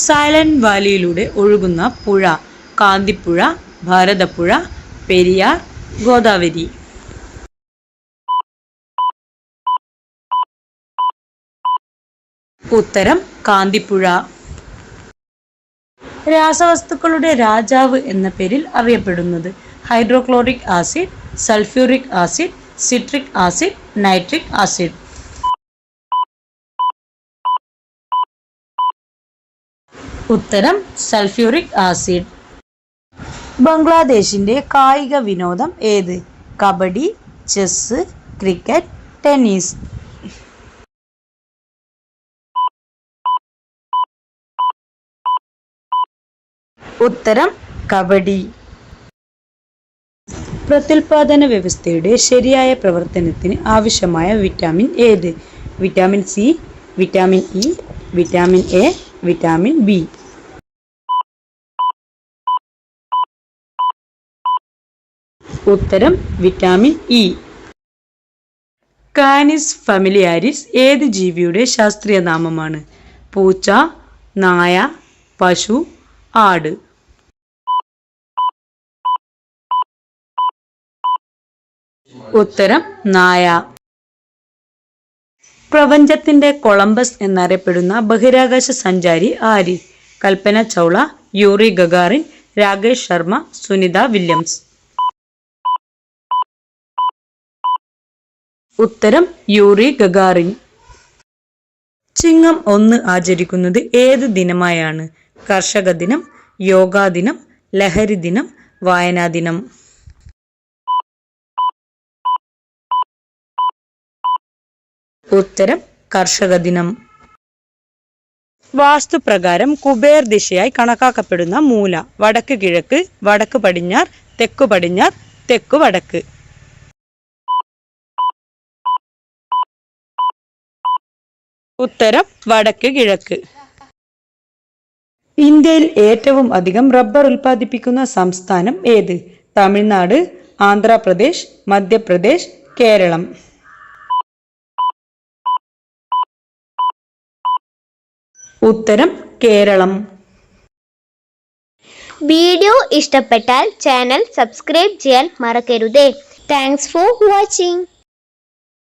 Silent വാലിയിലൂടെ ഒഴുകുന്ന പുഴ കാന്തിപ്പുഴ, ഭാരതപ്പുഴ, പെരിയാർ, ഗോദാവരി. ഉത്തരം കാന്തിപ്പുഴ. രാസവസ്തുക്കളുടെ രാജാവ് എന്ന പേരിൽ അറിയപ്പെടുന്നത്? Hydrochloric acid, sulphuric acid, citric acid, nitric acid. ഉത്തരം സൾഫ്യൂറിക് ആസിഡ്. ബംഗ്ലാദേശിന്റെ കായിക വിനോദം ഏത്? Kabaddi, chess, cricket, tennis. ഉത്തരം കബഡി. പ്രത്യുൽപാദന വ്യവസ്ഥയുടെ ശരിയായ പ്രവർത്തനത്തിന് ആവശ്യമായ വിറ്റാമിൻ ഏത്? Vitamin C, vitamin E, vitamin A, vitamin B. ഉത്തരം വിറ്റാമിൻ ഇ. കാനിസ് ഫാമിലിയാരിസ് ഏത് ജീവിയുടെ ശാസ്ത്രീയ നാമമാണ്? പൂച്ച, നായ, പശു, ആട്. ഉത്തരം നായ. പ്രപഞ്ചത്തിന്റെ കൊളംബസ് എന്നറിയപ്പെടുന്ന ബഹിരാകാശ സഞ്ചാരി ആര്? Kalpana Chawla, Yuri Gagarin, Rakesh Sharma, Sunita Williams. ഉത്തരം യൂറി ഗഗാറിൻ. ചിങ്ങം 1 ആചരിക്കുന്നത് ഏത് ദിനമായാണ്? കർഷക ദിനം, യോഗാ ദിനം, ലഹരി ദിനം, വായനാ ദിനം. ഉത്തരം കർഷക ദിനം. വാസ്തുപ്രകാരം കുബേർ ദിശയായി കണക്കാക്കപ്പെടുന്ന മൂല? വടക്ക് കിഴക്ക്, വടക്ക് പടിഞ്ഞാറ്, തെക്കു പടിഞ്ഞാറ്, തെക്കു വടക്ക്. ഉത്തരം വടക്ക് കിഴക്ക്. ഇന്ത്യയിൽ ഏറ്റവും അധികം റബ്ബർ ഉൽപ്പാദിപ്പിക്കുന്ന സംസ്ഥാനം ഏത്? തമിഴ്നാട്, ആന്ധ്രാപ്രദേശ്, മധ്യപ്രദേശ്, കേരളം. ഉത്തരം കേരളം. വീഡിയോ ഇഷ്ടപ്പെട്ടാൽ ചാനൽ സബ്സ്ക്രൈബ് ചെയ്യാൻ മറക്കരുതേ. Thanks for watching.